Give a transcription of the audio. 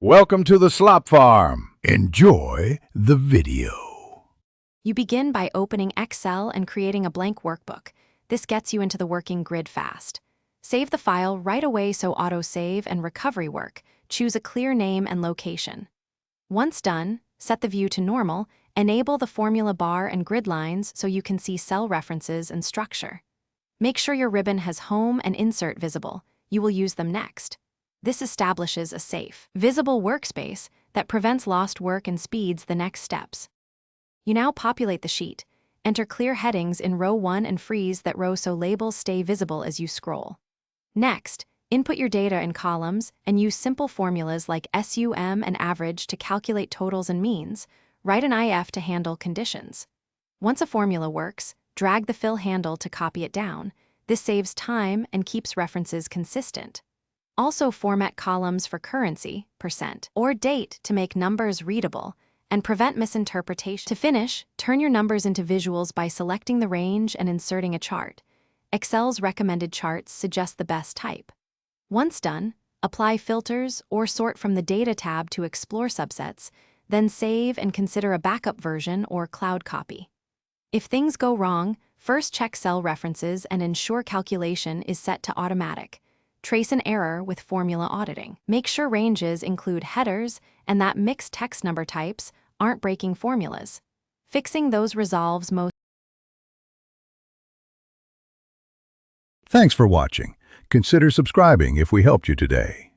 Welcome to the Slop Farm. Enjoy the video. You begin by opening Excel and creating a blank workbook. This gets you into the working grid fast. Save the file right away so autosave and recovery work. Choose a clear name and location. Once done, set the view to normal, enable the formula bar and grid lines so you can see cell references and structure. Make sure your ribbon has Home and Insert visible. You will use them next. This establishes a safe, visible workspace that prevents lost work and speeds the next steps. You now populate the sheet. Enter clear headings in row 1 and freeze that row so labels stay visible as you scroll. Next, input your data in columns and use simple formulas like SUM and average to calculate totals and means. Write an IF to handle conditions. Once a formula works, drag the fill handle to copy it down. This saves time and keeps references consistent. Also format columns for currency, percent, or date to make numbers readable and prevent misinterpretation. To finish, turn your numbers into visuals by selecting the range and inserting a chart. Excel's recommended charts suggest the best type. Once done, apply filters or sort from the Data tab to explore subsets, then save and consider a backup version or cloud copy. If things go wrong, first check cell references and ensure calculation is set to automatic. Trace an error with formula auditing. Make sure ranges include headers and that mixed text number types aren't breaking formulas. Fixing those resolves most. Thanks for watching. Consider subscribing if we helped you today.